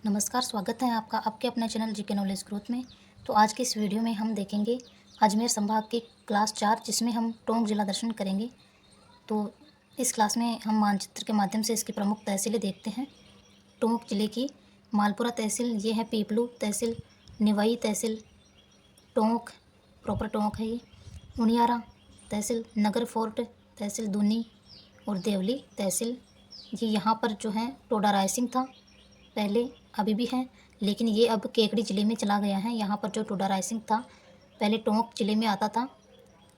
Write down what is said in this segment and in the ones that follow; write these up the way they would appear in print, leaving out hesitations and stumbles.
नमस्कार, स्वागत है आपका आपके अपने चैनल जीके नॉलेज ग्रोथ में। तो आज के इस वीडियो में हम देखेंगे अजमेर संभाग की क्लास 4 जिसमें हम टोंक जिला दर्शन करेंगे। तो इस क्लास में हम मानचित्र के माध्यम से इसकी प्रमुख तहसीलें देखते हैं। टोंक जिले की मालपुरा तहसील, ये है पीपलू तहसील, निवाई तहसील, टोंक प्रॉपर टोंक है ये, उनियारा तहसील, नगर फोर्ट तहसील दूनी और देवली तहसील। ये यहाँ पर जो है टोडा रायसिंह था पहले, अभी भी है, लेकिन ये अब केकड़ी ज़िले में चला गया है। यहाँ पर जो टोडा रायसिंह था पहले टोंक ज़िले में आता था,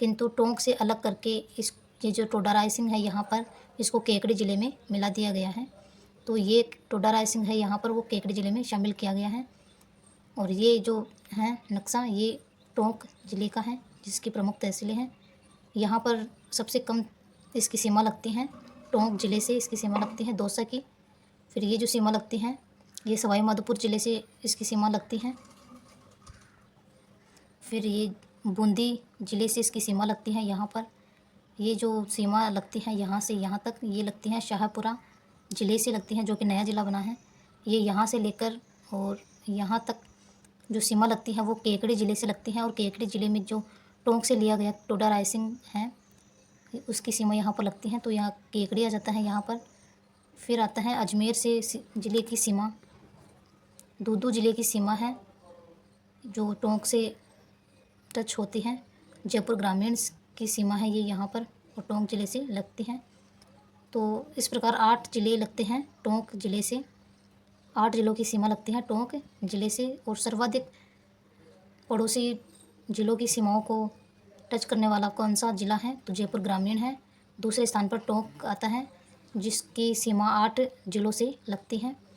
किंतु टोंक से अलग करके ये जो टोडा रायसिंह है यहाँ पर इसको केकड़ी ज़िले में मिला दिया गया है। तो ये टोडा रायसिंह है यहाँ पर वो केकड़ी ज़िले में शामिल किया गया है। और ये जो है नक्शा ये टोंक ज़िले का है जिसकी प्रमुख तहसीलें हैं। यहाँ पर सबसे कम इसकी सीमा लगती हैं, टोंक ज़िले से इसकी सीमा लगती है दौसा की। फिर ये जो सीमा लगती हैं ये सवाई माधोपुर ज़िले से इसकी सीमा लगती है। फिर ये बूंदी ज़िले से इसकी सीमा लगती है। यहाँ पर ये जो सीमा लगती है यहाँ से यहाँ तक ये लगती हैं शाहपुरा ज़िले से लगती हैं, जो कि नया ज़िला बना है। ये यहाँ से लेकर और यहाँ तक जो सीमा लगती है वो केकड़ी ज़िले से लगती है। और केकड़ी ज़िले में जो टोंक से लिया गया टोडा रायसिंह है उसकी सीमा यहाँ पर लगती है, तो यहाँ केकड़ी आ जाता है यहाँ पर। फिर आता है अजमेर से ज़िले की सीमा, दूदू ज़िले की सीमा है जो टोंक से टच होती है। जयपुर ग्रामीण की सीमा है ये यहाँ पर और टोंक ज़िले से लगती है। तो इस प्रकार 8 ज़िले लगते हैं टोंक ज़िले से, 8 ज़िलों की सीमा लगती है टोंक ज़िले से। और सर्वाधिक पड़ोसी ज़िलों की सीमाओं को टच करने वाला कौन सा ज़िला है, तो जयपुर ग्रामीण है। दूसरे स्थान पर टोंक आता है जिसकी सीमा 8 ज़िलों से लगती है।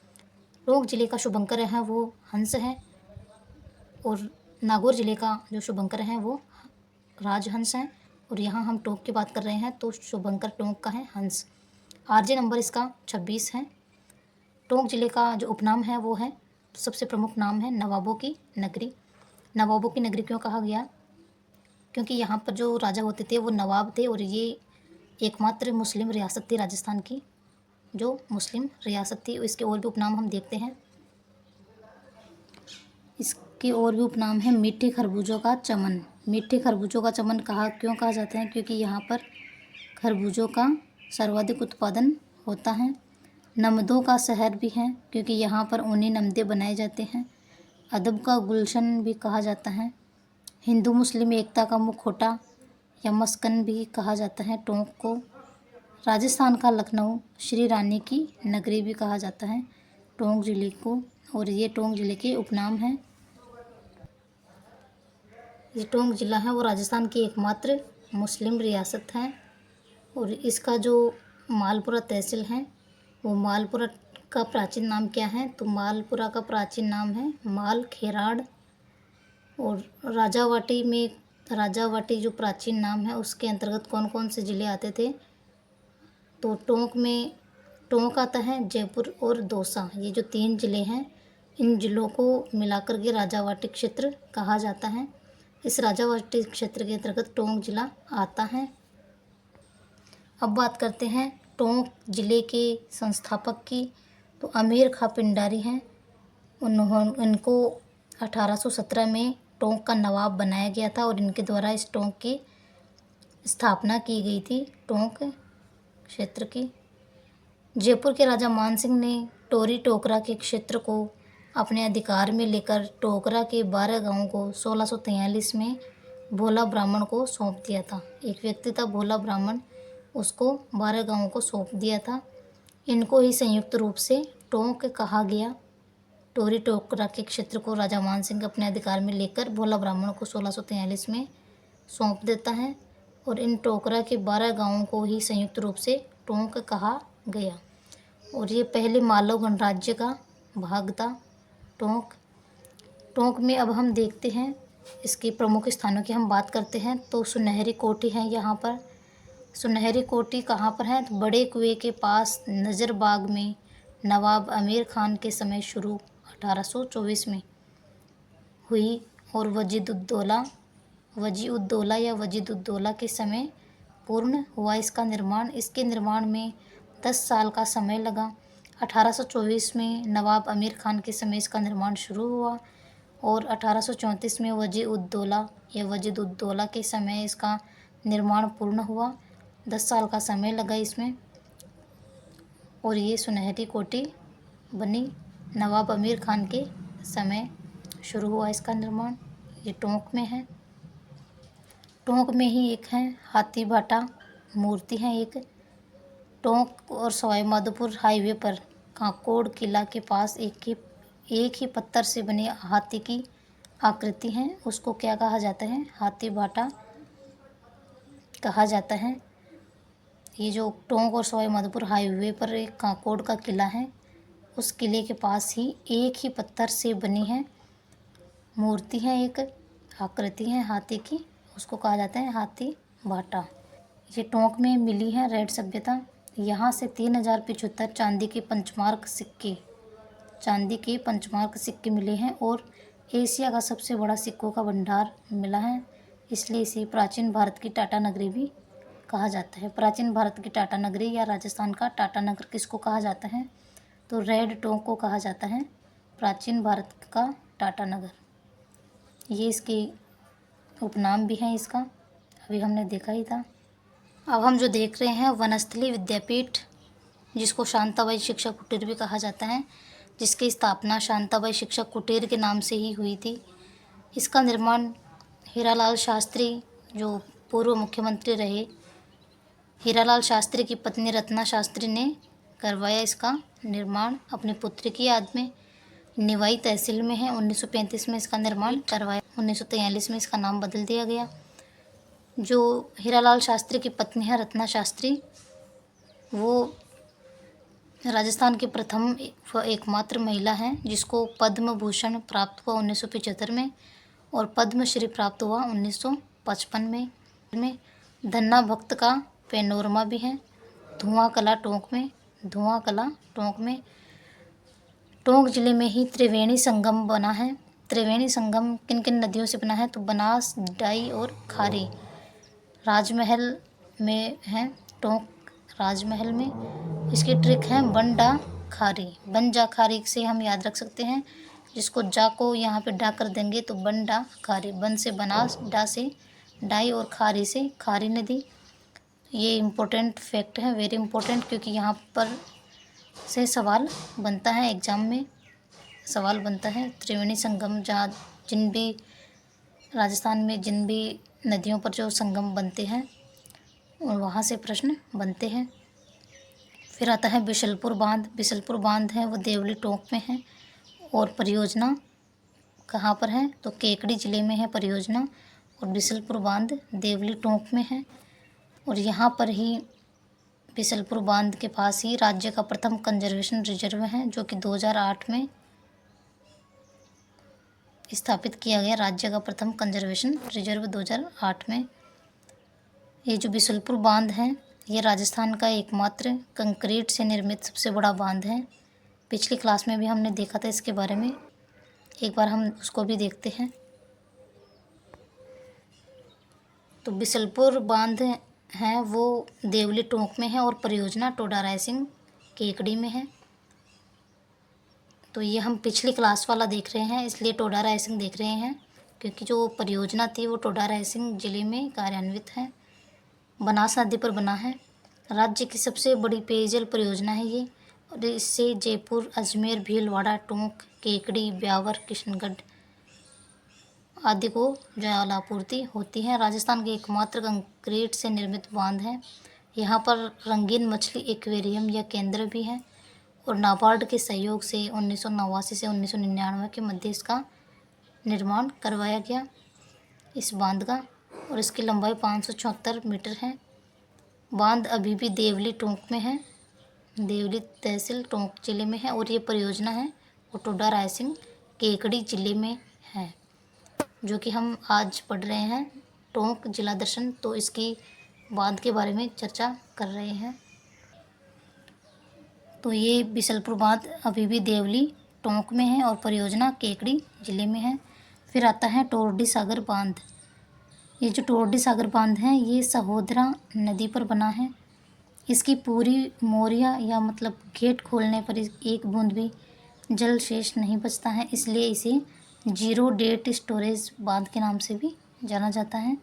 टोंक ज़िले का शुभंकर है वो हंस है और नागौर ज़िले का जो शुभंकर है वो राजहंस है। और यहाँ हम टोंक की बात कर रहे हैं तो शुभंकर टोंक का है हंस। आरजे नंबर इसका 26 है। टोंक ज़िले का जो उपनाम है वो है, सबसे प्रमुख नाम है नवाबों की नगरी। नवाबों की नगरी क्यों कहा गया, क्योंकि यहाँ पर जो राजा होते थे वो नवाब थे और ये एकमात्र मुस्लिम रियासत थी राजस्थान की जो मुस्लिम रियासत थी। इसके और भी उपनाम हम देखते हैं। इसके और भी उपनाम है मीठे खरबूजों का चमन। मीठे खरबूजों का चमन क्यों कहा जाता है, क्योंकि यहाँ पर खरबूजों का सर्वाधिक उत्पादन होता है। नमदों का शहर भी है क्योंकि यहाँ पर ऊनी नमदे बनाए जाते हैं। अदब का गुलशन भी कहा जाता है। हिंदू मुस्लिम एकता का मुखौटा या मस्कन भी कहा जाता है टोंक को। राजस्थान का लखनऊ, श्री रानी की नगरी भी कहा जाता है टोंक ज़िले को। और ये टोंक ज़िले के उपनाम हैं। ये टोंक ज़िला है वो राजस्थान की एकमात्र मुस्लिम रियासत है। और इसका जो मालपुरा तहसील है वो मालपुरा का प्राचीन नाम क्या है, तो मालपुरा का प्राचीन नाम है माल खेराड़। और राजावाटी जो प्राचीन नाम है उसके अंतर्गत कौन कौन से ज़िले आते थे, तो टोंक आता है, जयपुर और दौसा, ये जो 3 ज़िले हैं इन ज़िलों को मिलाकर के राजावाटी क्षेत्र कहा जाता है। इस राजावाटी क्षेत्र के अंतर्गत टोंक ज़िला आता है। अब बात करते हैं टोंक ज़िले के संस्थापक की, तो अमीर खां पिंडारी हैं। इनको 1817 में टोंक का नवाब बनाया गया था और इनके द्वारा इस टोंक की स्थापना की गई थी, टोंक क्षेत्र की। जयपुर के राजा मानसिंह ने टोरी टोकरा के क्षेत्र को अपने अधिकार में लेकर टोकरा के 12 गांवों को 1643 में भोला ब्राह्मण को सौंप दिया था। एक व्यक्ति था भोला ब्राह्मण, उसको 12 गांवों को सौंप दिया था। इनको ही संयुक्त रूप से टोंक कहा गया। टोरी टोकरा के क्षेत्र को राजा मानसिंह अपने अधिकार में लेकर भोला ब्राह्मण को 1643 में सौंप देता है और इन टोकरा के 12 गांवों को ही संयुक्त रूप से टोंक कहा गया। और ये पहले मालव गणराज्य का भाग था टोंक में। अब हम देखते हैं इसके प्रमुख स्थानों की हम बात करते हैं, तो सुनहरी कोठी है यहाँ पर। सुनहरी कोठी कहाँ पर है, तो बड़े कुएं के पास नज़र बाग में नवाब आमिर खान के समय शुरू 1824 में हुई और वजीउद्दौला के समय पूर्ण हुआ इसका निर्माण। इसके निर्माण में 10 साल का समय लगा। 1824 में नवाब अमीर खान के समय इसका निर्माण शुरू हुआ और 1834 में वजीद उद दौला के समय इसका निर्माण पूर्ण हुआ। 10 साल का समय लगा इसमें और ये सुनहरी कोठी बनी। नवाब अमीर खान के समय शुरू हुआ इसका निर्माण। ये टोंक में है। टोंक में ही एक है हाथी भाटा मूर्ति है एक। टोंक और सवाई माधोपुर हाईवे पर काकोड़ किला के पास एक ही पत्थर से बनी हाथी की आकृति है, उसको क्या कहा जाता है? हाथी भाटा कहा जाता है। ये जो टोंक और सवाई माधोपुर हाईवे पर एक काकोड़ का किला है, उस किले के पास ही एक ही पत्थर से बनी है मूर्ति है, एक आकृति है हाथी की, उसको कहा जाता है हाथी भाटा। ये टोंक में मिली है रेड सभ्यता। यहाँ से 3075 चांदी के पंचमार्क सिक्के मिले हैं और एशिया का सबसे बड़ा सिक्कों का भंडार मिला है, इसलिए इसे प्राचीन भारत की टाटा नगरी भी कहा जाता है। प्राचीन भारत की टाटा नगरी या राजस्थान का टाटा नगर किसको कहा जाता है? तो रेड टोंक को कहा जाता है प्राचीन भारत का टाटा नगर। ये इसके उपनाम भी हैं इसका, अभी हमने देखा ही था। अब हम जो देख रहे हैं वनस्थली विद्यापीठ, जिसको शांताबाई शिक्षा कुटीर भी कहा जाता है, जिसकी स्थापना शांताबाई शिक्षा कुटीर के नाम से ही हुई थी। इसका निर्माण हीरालाल शास्त्री, जो पूर्व मुख्यमंत्री रहे, हीरालाल शास्त्री की पत्नी रत्ना शास्त्री ने करवाया। इसका निर्माण अपनी पुत्री की याद में निवाई तहसील में है। 1935 में इसका निर्माण करवाया। 1943 में इसका नाम बदल दिया गया। जो हीरालाल शास्त्री की पत्नी है रत्ना शास्त्री, वो राजस्थान की प्रथम एकमात्र महिला हैं जिसको पद्म भूषण प्राप्त हुआ 1975 में और पद्मश्री प्राप्त हुआ 1955 में। धन्ना भक्त का पैनोरमा भी है धुआं कला टोंक में। टोंक जिले में ही त्रिवेणी संगम बना है। त्रिवेणी संगम किन किन नदियों से बना है? तो बनास, डाई और खारी। राजमहल में है टोंक, राजमहल में। इसकी ट्रिक है बंडा खारी। बन जा खारी से हम याद रख सकते हैं, जिसको जा को यहाँ पे डा कर देंगे तो बंडा खारी। बन से बनास, डा से डाई और खारी से खारी नदी। ये इम्पोर्टेंट फैक्ट है, वेरी इम्पोर्टेंट, क्योंकि यहाँ पर से सवाल बनता है, एग्ज़ाम में सवाल बनता है। त्रिवेणी संगम, जहाँ जिन भी राजस्थान में जिन भी नदियों पर जो संगम बनते हैं वहाँ से प्रश्न बनते हैं। फिर आता है बिशलपुर बांध। बिशलपुर बांध है वो देवली टोंक में है और परियोजना कहाँ पर है? तो केकड़ी जिले में है परियोजना और बिशलपुर बांध देवली टोंक में है। और यहाँ पर ही बिशलपुर बांध के पास ही राज्य का प्रथम कंजर्वेशन रिजर्व है, जो कि 2008 में स्थापित किया गया। राज्य का प्रथम कंजर्वेशन रिजर्व 2008 में। ये जो बिशलपुर बांध है ये राजस्थान का एकमात्र कंक्रीट से निर्मित सबसे बड़ा बांध है। पिछली क्लास में भी हमने देखा था इसके बारे में, एक बार हम उसको भी देखते हैं। तो बिशलपुर बांध है वो देवली टोंक में है और परियोजना टोडा रायसिंह केकड़ी में है। तो ये हम पिछली क्लास वाला देख रहे हैं, इसलिए टोडा रायसिंह देख रहे हैं, क्योंकि जो परियोजना थी वो टोडा रायसिंह जिले में कार्यान्वित है। बनास नदी पर बना है। राज्य की सबसे बड़ी पेयजल परियोजना है ये और इससे जयपुर, अजमेर, भीलवाड़ा, टोंक, केकड़ी, ब्यावर, किशनगढ़ आदि को जल आपूर्ति होती है। राजस्थान के एकमात्र कंक्रीट से निर्मित बांध है। यहाँ पर रंगीन मछली एक्वेरियम या केंद्र भी है और नाबार्ड के सहयोग से 1989 से 1999 के मध्य इसका निर्माण करवाया गया इस बांध का, और इसकी लंबाई 574 मीटर है। बांध अभी भी देवली टोंक में है, देवली तहसील टोंक जिले में है और ये परियोजना है वो टोडा रायसिंह केकड़ी जिले में है, जो कि हम आज पढ़ रहे हैं टोंक जिला दर्शन। तो इसकी बांध के बारे में चर्चा कर रहे हैं। तो ये बिशलपुर बांध अभी भी देवली टोंक में है और परियोजना केकड़ी जिले में है। फिर आता है टोरडी सागर बांध। ये जो टोरडी सागर बांध है ये सहोदरा नदी पर बना है। इसकी पूरी मोरिया या मतलब गेट खोलने पर एक बूंद भी जल शेष नहीं बचता है, इसलिए इसे जीरो डेट स्टोरेज बांध के नाम से भी जाना जाता है,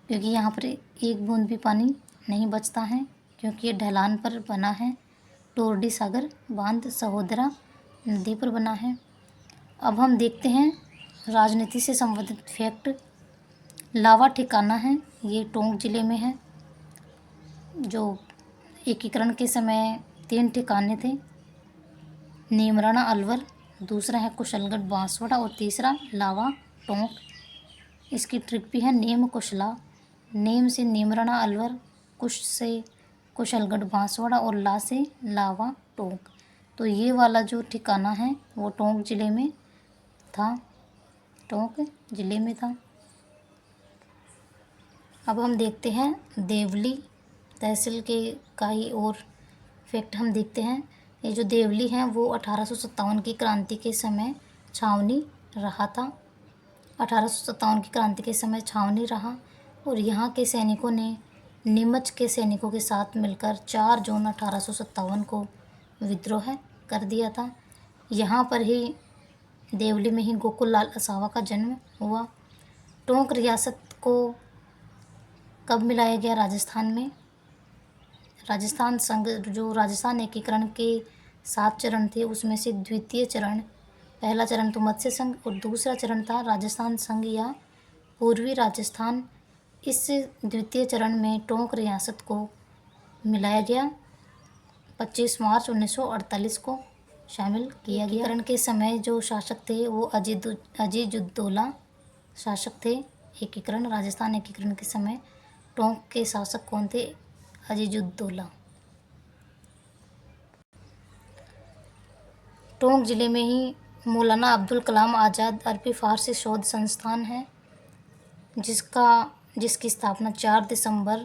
क्योंकि यहाँ पर एक बूंद भी पानी नहीं बचता है, क्योंकि ये ढलान पर बना है। टोरडी सागर बांध सहोदरा नदी पर बना है। अब हम देखते हैं राजनीति से संबंधित फैक्ट। लावा ठिकाना है, ये टोंक जिले में है। जो एकीकरण के समय 3 ठिकाने थे, नीमराणा अलवर, दूसरा है कुशलगढ़ बांसवाड़ा और तीसरा लावा टोंक। इसकी ट्रिक भी है नेम कुशला। नेम से नीमराणा अलवर, कुश से कुशलगढ़ बांसवाड़ा और ला से लावा टोंक। तो ये वाला जो ठिकाना है वो टोंक जिले में था, टोंक जिले में था। अब हम देखते हैं देवली तहसील के का ही और फैक्ट हम देखते हैं। ये जो देवली है वो 1857 की क्रांति के समय छावनी रहा था। 1857 की क्रांति के समय छावनी रहा और यहाँ के सैनिकों ने नीमच के सैनिकों के साथ मिलकर 4 जून 1857 को विद्रोह कर दिया था। यहाँ पर ही देवली में ही गोकुल लाल असावा का जन्म हुआ। टोंक रियासत को कब मिलाया गया राजस्थान में? राजस्थान संघ, जो राजस्थान एकीकरण के 7 चरण थे उसमें से द्वितीय चरण, पहला चरण तो मत्स्य संघ और दूसरा चरण था राजस्थान संघ या पूर्वी राजस्थान। इस द्वितीय चरण में टोंक रियासत को मिलाया गया। 25 मार्च 1948 को शामिल किया गया। एकीकरण के समय जो शासक थे वो अजीजुद्दौला शासक थे। एकीकरण, राजस्थान एकीकरण के समय टोंक के शासक कौन थे? अजीजुद्दौला। टोंक जिले में ही मौलाना अब्दुल कलाम आज़ाद अरबी फ़ारसी शोध संस्थान है, जिसकी स्थापना 4 दिसंबर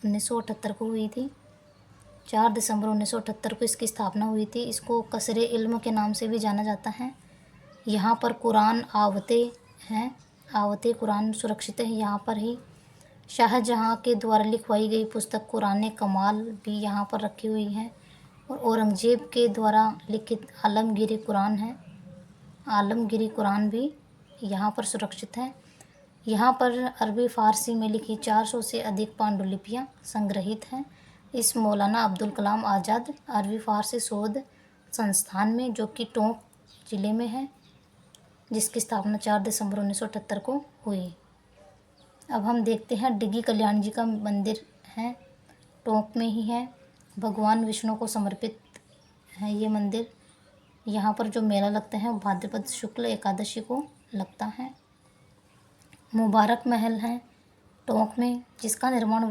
1978 को हुई थी। 4 दिसंबर 1978 को इसकी स्थापना हुई थी। इसको कसरे इल्म के नाम से भी जाना जाता है। यहाँ पर कुरान आवते हैं, आवते कुरान सुरक्षित है यहाँ पर ही। शाहजहाँ के द्वारा लिखवाई गई पुस्तक कुरान कमाल भी यहाँ पर रखी हुई है और औरंगजेब के द्वारा लिखित आलमगीरी कुरान है, आलमगीरी कुरान भी यहाँ पर सुरक्षित है। यहाँ पर अरबी फ़ारसी में लिखी 400 से अधिक पांडुलिपियाँ संग्रहित हैं इस मौलाना अब्दुल कलाम आज़ाद अरबी फ़ारसी शोध संस्थान में, जो कि टोंक जिले में है, जिसकी स्थापना 4 दिसंबर 1978 को हुई। अब हम देखते हैं डिग्गी कल्याण जी का मंदिर है, टोंक में ही है। भगवान विष्णु को समर्पित है ये मंदिर। यहाँ पर जो मेला लगता है वो भाद्रपद शुक्ल एकादशी को लगता है। मुबारक महल है टोंक में, जिसका निर्माण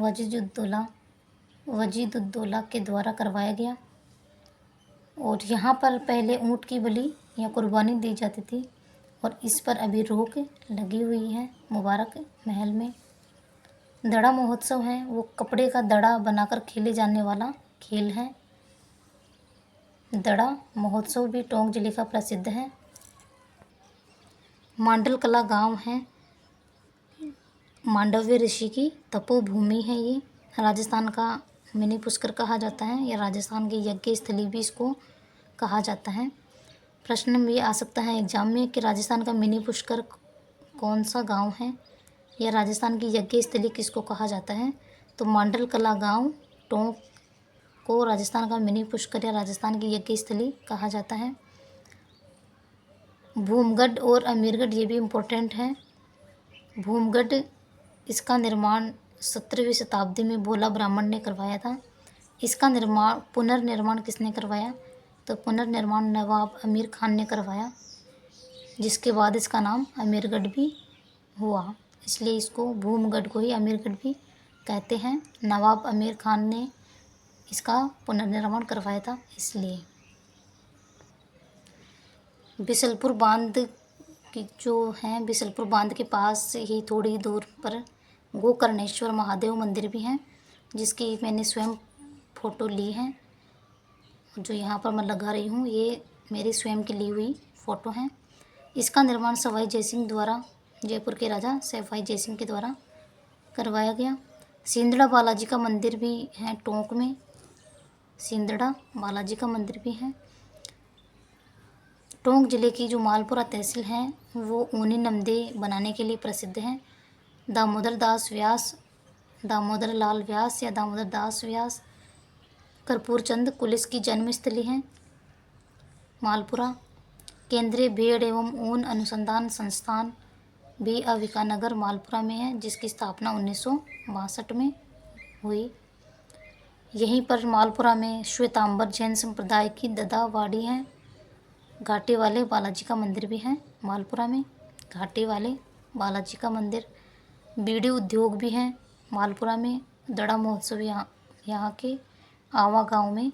वजीदुद्दौला के द्वारा करवाया गया और यहाँ पर पहले ऊँट की बलि या कुर्बानी दी जाती थी और इस पर अभी रोक लगी हुई है मुबारक महल में। दड़ा महोत्सव है, वो कपड़े का दड़ा बनाकर खेले जाने वाला खेल है। दड़ा महोत्सव भी टोंक जिले का प्रसिद्ध है। मांडल कला गांव है, मांडव्य ऋषि की तपोभूमि है। ये राजस्थान का मिनी पुष्कर कहा जाता है या राजस्थान की यज्ञ स्थली भी इसको कहा जाता है। प्रश्न में ये आ सकता है एग्जाम में कि राजस्थान का मिनी पुष्कर कौन सा गांव है या राजस्थान की यज्ञ स्थली किसको कहा जाता है? तो मांडल कला गांव टोंक को राजस्थान का मिनी पुष्कर या राजस्थान की यज्ञ स्थली कहा जाता है। भूमगढ़ और अमीरगढ़ ये भी इम्पोर्टेंट है। भूमगढ़, इसका निर्माण 17वीं शताब्दी में भोला ब्राह्मण ने करवाया था। इसका पुनर्निर्माण किसने करवाया? तो पुनर्निर्माण नवाब अमीर खान ने करवाया, जिसके बाद इसका नाम अमीरगढ़ भी हुआ, इसलिए इसको भूमगढ़ को ही अमीरगढ़ भी कहते हैं। नवाब अमीर खान ने इसका पुनर्निर्माण करवाया था इसलिए। बिसलपुर बांध की जो है, बिसलपुर बांध के पास से ही थोड़ी दूर पर गोकर्णेश्वर महादेव मंदिर भी है, जिसकी मैंने स्वयं फ़ोटो ली है। जो यहाँ पर मैं लगा रही हूँ ये मेरी स्वयं की ली हुई फ़ोटो है। इसका निर्माण सवाई जयसिंह द्वारा, जयपुर के राजा सवाई जयसिंह के द्वारा करवाया गया। सिंदड़ा बालाजी का मंदिर भी है टोंक में, सिंदड़ा बालाजी का मंदिर भी है। टोंक जिले की जो मालपुरा तहसील है वो ऊनी नमदे बनाने के लिए प्रसिद्ध है। दामोदर लाल व्यास या दामोदर दास व्यास कर्पूरचंद कुलिस की जन्मस्थली है मालपुरा। केंद्रीय भेड़ एवं ऊन अनुसंधान संस्थान भी अविकानगर मालपुरा में है, जिसकी स्थापना 1962 में हुई। यहीं पर मालपुरा में श्वेतांबर जैन संप्रदाय की ददावाड़ी है। घाटी वाले बालाजी का मंदिर भी है मालपुरा में। घाटी वाले बालाजी का मंदिर। बीड़ी उद्योग भी है मालपुरा में। दड़ा महोत्सव यहाँ के आवा गांव में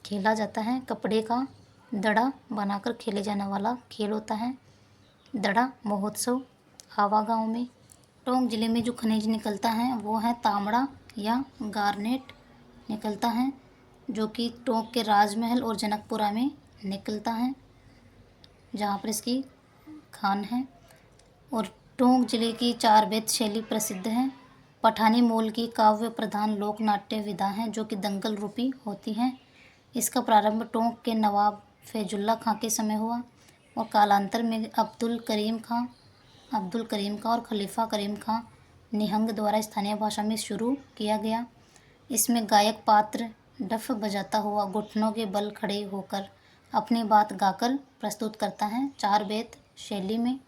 खेला जाता है। कपड़े का दड़ा बनाकर खेले जाने वाला खेल होता है दड़ा महोत्सव आवा गांव में। टोंक जिले में जो खनिज निकलता है वो है तांबड़ा या गार्नेट निकलता है, जो कि टोंक के राजमहल और जनकपुरा में निकलता है, जहाँ पर इसकी खान है। और टोंक जिले की चार बेत शैली प्रसिद्ध है। पठानी मूल की काव्य प्रधान लोक नाट्य विधा है, जो कि दंगल रूपी होती हैं। इसका प्रारंभ टोंक के नवाब फैजुल्ला खां के समय हुआ और कालांतर में अब्दुल करीम खां और खलीफा करीम खां निहंग द्वारा स्थानीय भाषा में शुरू किया गया। इसमें गायक पात्र डफ बजाता हुआ घुटनों के बल खड़े होकर अपनी बात गाकर प्रस्तुत करता है। चार बेत शैली में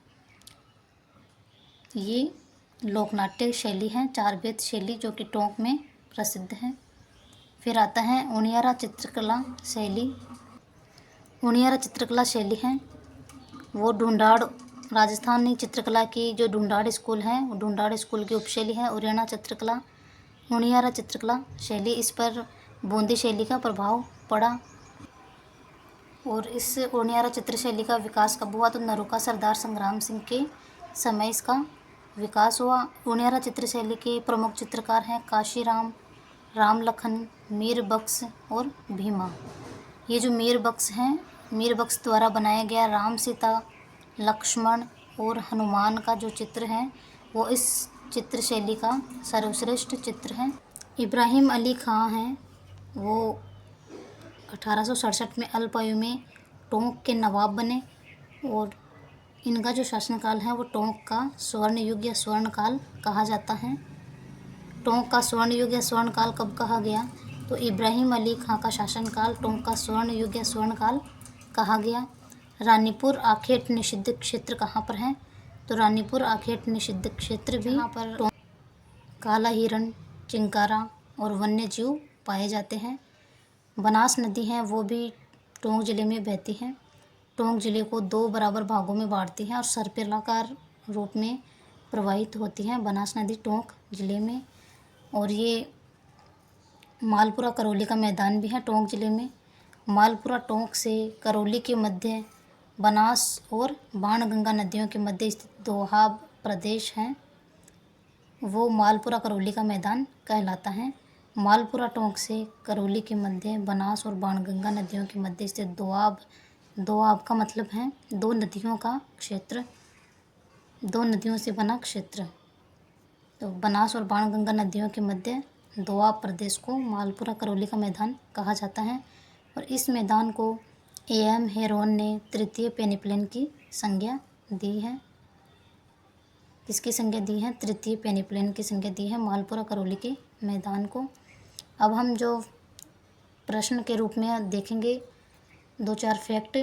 ये लोकनाट्य शैली है, चार बेत शैली, जो कि टोंक में प्रसिद्ध है। फिर आता है उनियारा चित्रकला शैली। उनियारा चित्रकला शैली है वो ढूंढाड़ राजस्थानी चित्रकला की जो ढूंढाड़ स्कूल है, वो ढूंढाड़ स्कूल की उपशैली है उनियारा चित्रकला शैली। इस पर बूंदी शैली का प्रभाव पड़ा। और इस उनियारा चित्र शैली का विकास कब हुआ? तो नरोका सरदार संग्राम सिंह के समय इसका विकास हुआ। उनियारा चित्र शैली के प्रमुख चित्रकार हैं काशीराम, राम लखन, मीर बख्श और भीमा। ये जो मीर बख्श हैं, मीर बख्श द्वारा बनाया गया राम, सीता, लक्ष्मण और हनुमान का जो चित्र है वो इस चित्र शैली का सर्वश्रेष्ठ चित्र है। इब्राहिम अली खां हैं, वो 1867 में अल्पायु में टोंक के नवाब बने और इनका जो शासनकाल है वो टोंक का स्वर्ण युग या स्वर्णकाल कहा जाता है। टोंक का स्वर्ण युग या स्वर्णकाल कब कहा गया? तो इब्राहिम अली खां का शासनकाल टोंक का स्वर्ण युग या स्वर्णकाल कहा गया। रानीपुर आखेट निषिद्ध क्षेत्र कहाँ पर है? तो रानीपुर आखेट निषिद्ध क्षेत्र भी यहाँ पर काला हिरण, चिंकारा और वन्य जीव पाए जाते हैं। बनास नदी है वो भी टोंक जिले में बहती है। टोंक जिले को दो बराबर भागों में बांटती है और सर्पिलाकार रूप में प्रवाहित होती है बनास नदी टोंक जिले में। और ये मालपुरा करौली का मैदान भी है टोंक जिले में। मालपुरा टोंक से करौली के मध्य बनास और बाणगंगा नदियों के मध्य स्थित दोआब प्रदेश है, वो मालपुरा करौली का मैदान कहलाता है। मालपुरा टोंक से करौली के मध्य बनास और बाणगंगा नदियों के मध्य स्थित दोआब का मतलब है दो नदियों का क्षेत्र, दो नदियों से बना क्षेत्र। तो बनास और बाणगंगा नदियों के मध्य दोआब प्रदेश को मालपुरा करौली का मैदान कहा जाता है। और इस मैदान को एएम हेरोन ने तृतीय पेनिप्लेन की संज्ञा दी है। किसकी संज्ञा दी है? तृतीय पेनिप्लेन की संज्ञा दी है मालपुरा करौली के मैदान को। अब हम जो प्रश्न के रूप में देखेंगे दो चार फैक्ट।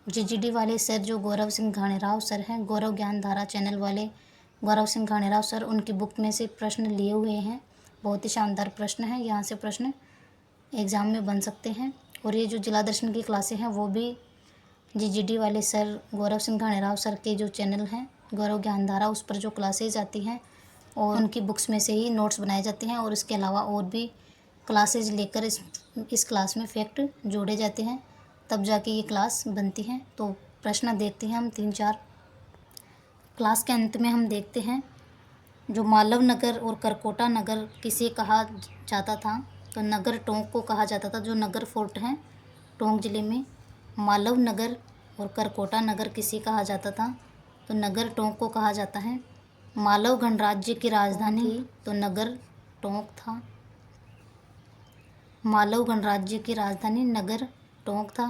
जीजीडी वाले सर जो गौरव सिंह घाणेराव सर हैं, गौरव ज्ञान धारा चैनल वाले गौरव सिंह घाणेराव सर, उनकी बुक में से प्रश्न लिए हुए हैं। बहुत ही शानदार प्रश्न है, यहाँ से प्रश्न एग्ज़ाम में बन सकते हैं। और ये जो जिला दर्शन की क्लासें हैं वो भी जीजीडी वाले सर गौरव सिंह घाणेराव सर के जो चैनल हैं गौरव ज्ञान धारा, उस पर जो क्लासेज आती हैं और उनकी बुक्स में से ही नोट्स बनाए जाते हैं। और इसके अलावा और भी क्लासेज लेकर इस क्लास में फैक्ट जोड़े जाते हैं, तब जाके ये क्लास बनती है। तो प्रश्न देखते हैं हम 3-4। क्लास के अंत में हम देखते हैं जो मालव नगर और करकोटा नगर किसे कहा जाता था? तो नगर टोंक को कहा जाता था। जो नगर फोर्ट हैं टोंक जिले में, मालव नगर और करकोटा नगर किसे कहा जाता था? तो नगर टोंक को कहा जाता है। मालव गणराज्य की राजधानी तो नगर टोंक था। मालव गणराज्य की राजधानी नगर टोंक था।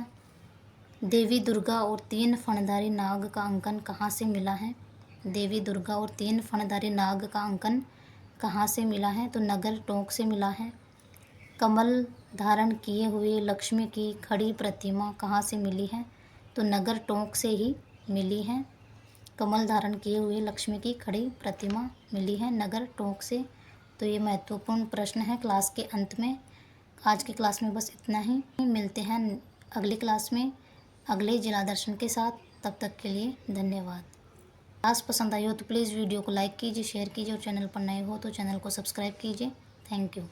देवी दुर्गा और 3 फणधारी नाग का अंकन कहाँ से मिला है? देवी दुर्गा और 3 फणधारी नाग का अंकन कहाँ से मिला है? तो नगर टोंक से मिला है। कमल धारण किए हुए लक्ष्मी की खड़ी प्रतिमा कहाँ से मिली है? तो नगर टोंक से ही मिली है। कमल धारण किए हुए लक्ष्मी की खड़ी प्रतिमा मिली है नगर टोंक से। तो ये महत्वपूर्ण प्रश्न है क्लास के अंत में। आज की क्लास में बस इतना ही। मिलते हैं अगली क्लास में अगले जिला दर्शन के साथ। तब तक के लिए धन्यवाद। क्लास पसंद आई हो तो प्लीज़ वीडियो को लाइक कीजिए, शेयर कीजिए और चैनल पर नए हो तो चैनल को सब्सक्राइब कीजिए। Thank you.